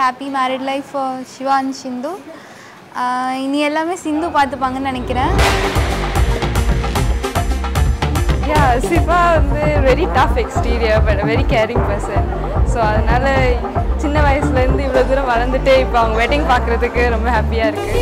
happy married life for Shiva and Sindhu. இனி எல்லாமே சிந்து பார்த்துப்பாங்கன்னு நினைக்கிறேன். Yeah, Shiva வந்து very tough exterior but a very caring person. So அதனால சின்ன வயசுல இருந்து இவ்வளவு தூரம் வளர்ந்துட்டே இப்போ அவங்க வெட்டிங் பார்க்கிறதுக்கு ரொம்ப ஹாப்பியா இருக்கு.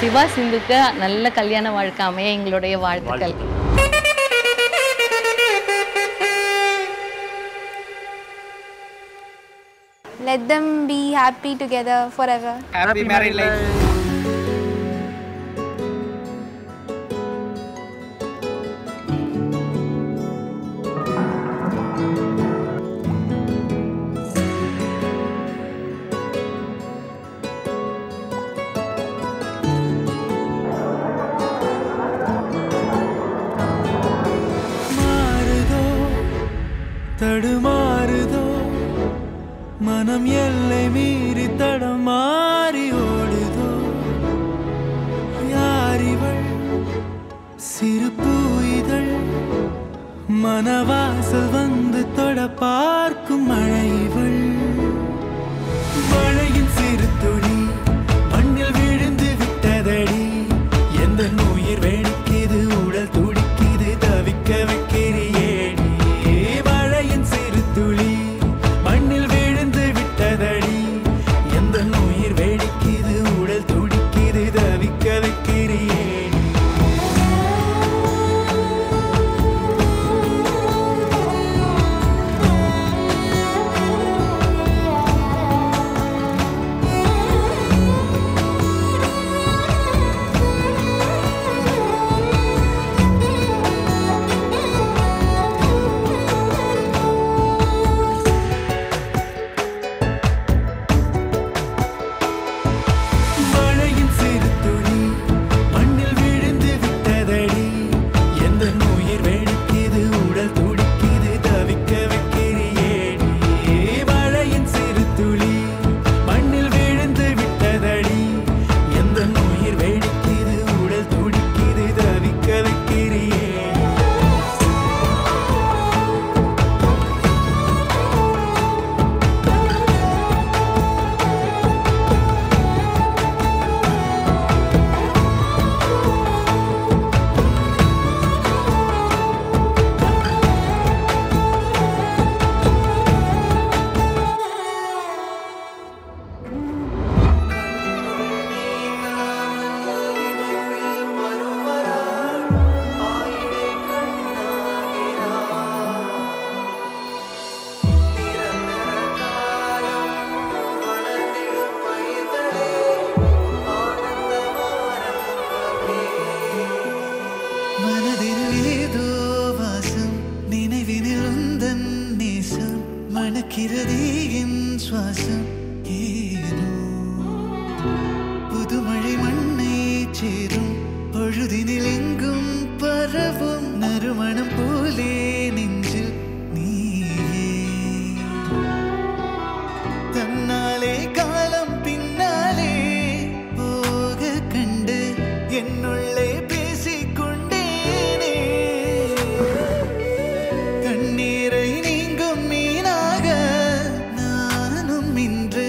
சிவா சிந்துக்கு நல்ல கல்யாண வாழ்க்கை அமைய எங்களுடைய வாழ்த்துக்கள். Let them be happy together forever. Happy married life. தடுமாறுதோ மனம் எல்லை மீறி தடமாறி ஓடுதோ யாரிவள் சிறு பூயிதழ் மனவாசல் வந்து தொட பார்க்கும் மழைவள் மழையின் சிறு துளி மண்ணில் விழுந்து விட்டதடி எந்த உயிர் வேடிக்குது உடல் துடிக்குது தவிக்க வைக்கிறியே மண்ணில் விழுந்து விட்டதடி எந்த உயிர் வேடிக்குது உடல் துடிக்குது தவிக்க வைக்கிறியே புதுமழை மண்ணை சேரும் பொழுதினில் எங்கும் பரவும் நறுமணம் போலே நெஞ்சில் நீயே தன்னாலே காலம் பின்னாலே போக கண்டு என்னுள்ளே பேசிக்கொண்டேனே கண்ணீரை நீங்கும் மீனாக நானும் இன்று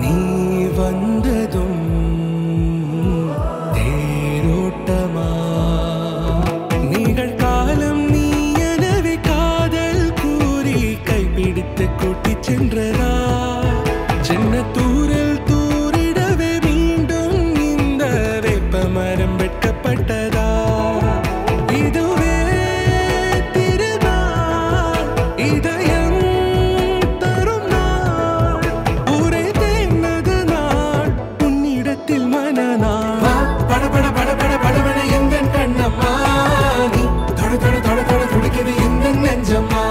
நீ வந்ததும் தேரோட்டமா நிகழ்காலம் நீ எனவே காதல் கூறி கைப்பிடித்து கூட்டிச் சென்றதா சின்ன தூரல் தூரிடவே மீண்டும் இந்த வேப்பமரம் வெட்கப்பட்டதா இதுவே திருநாள் இதயம் தரும் நாள் ஊரே தேர்ந்தது நாள் உன்னிடத்தில் மனநாள் பட பட பட பட படவன எந்த கண்ணம்மா நீ தொட தொட தொட தொட துடிக்குது எந்த நெஞ்சம்மா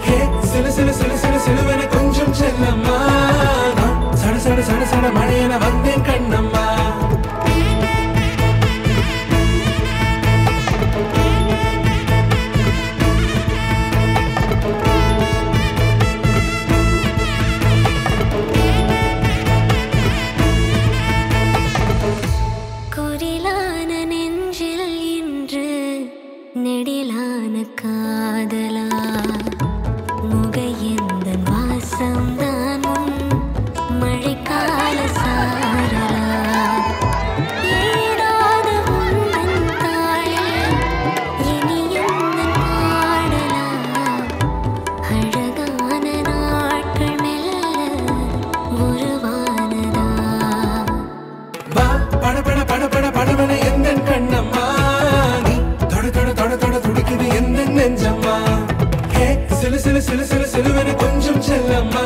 ஹே சிலு சிலு சிலு சிலு சிலுவன கொஞ்சம் செல்லம்மா சட சட சட சட மழையன வந்தேன் கண்ணம்மா குரிலான நெஞ்சில் இன்று நெடிலான காதலா முகையந்தன் வாசம்தான் மழைக்கால சாரலா ஏறாத உந்தன் தாளில் இனியந்தன் பாடலா அழகான நாட்கள் மெல்ல உருவானதா பட பட பட பட படவன எந்த கண்ணம்மா நீ தொட தொட தொட தொட துடிக்குது எந்த நெஞ்சம்மா ஹே சிலு சிலு சிலு சிலு சிலுவன கொஞ்சம் செல்லம்மா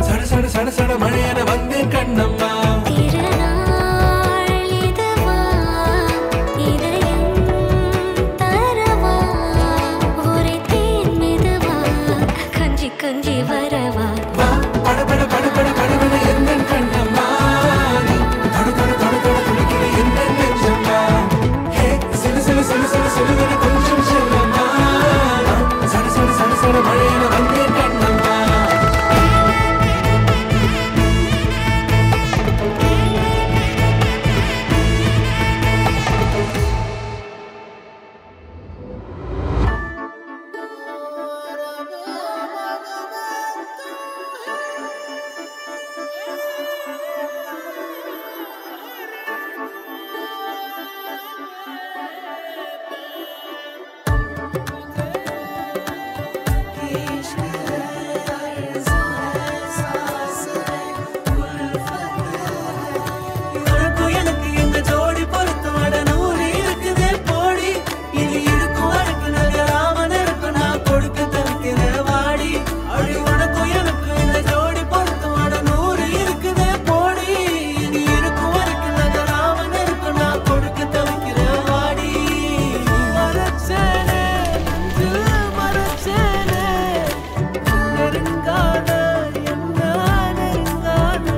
சட சட சட சட மழையன வந்தேன் கண்ணம்மா திருநாள் இதுவா இதயம் தரவா ஒரே தேன் மெதுவா கஞ்சி கஞ்சி வரவா பட பட பட பட படவன எந்த கண்ணம்மா நீ தொட தொட தொட தொட துடிக்குது எந்த நெஞ்சம்மா ஹே சிலு சிலு சிலு சிலு சிலுவன கொஞ்சம் செல்லம்மா சட சட சட சட மழையன வந்தேன் கண்ணம்மா எனக்கு எங்க ஜோடி பொறுத்து வட நூறு இருக்குதே போடி இது இருக்கும் வரைக்கும் நாங்க ராமன் இருக்கும் நான் கொடுக்க தவிக்கிற வாடி அடி உனக்கும் எனக்கு இந்த ஜோடி பொறுத்து வட நூறு இருக்குதே போடி இது இருக்கும் வரைக்கும் நாங்க ராமன் இருக்கும் நான் கொடுக்க தவிக்கிற வாடி மரச்சேனே மரச்சேனே நெருங்காத என்ன நெருங்காத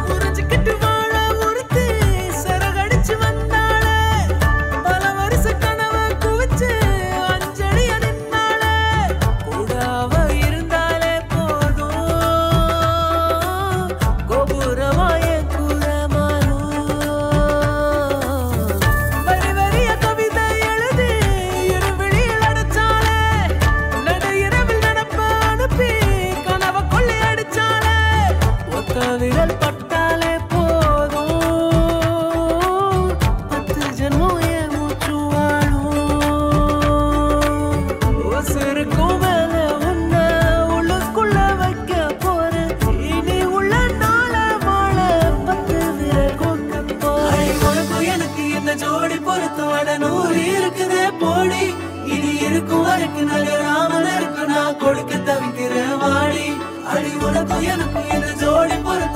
உறிஞ்சிக்கிட்டு வாழ உறுத்தி சரகடிச்சு வந்தாளே பல வருஷ கனவை குவிச்சு அஞ்சடிய நின்னாளே கூடாவ இருந்தாலே போதும் கோபுரமாய கூறமாறும் வரி வரிய கவிதை எழுதி இருவிழியில் அடைச்சாளே நடையிரவில் நடப்ப அனுப்பி கனவை கொள்ளை அடிச்சாளே ஒத்த விரல் பட்டாலே போதும் 10 ஜென்மம் என் மூச்சு வாழும் உசுருக்கும் மேல உன்னை உள்ளுக்குள்ள வைக்க போறேன் இனி உள்ள நாள வாழ 10 விரல் கொக்க போறேன் உனக்கும் எனக்கு இந்த ஜோடி பொறுத்து வட நூறு இருக்குதே போடி இது இருக்கும் வரைக்கும் நாங்க ராமன் இருக்கும் நான் கொடுக்க தவிக்கிற வாடி அடி உனக்கும் எனக்கு இந்த ஜோடி பொறுத்து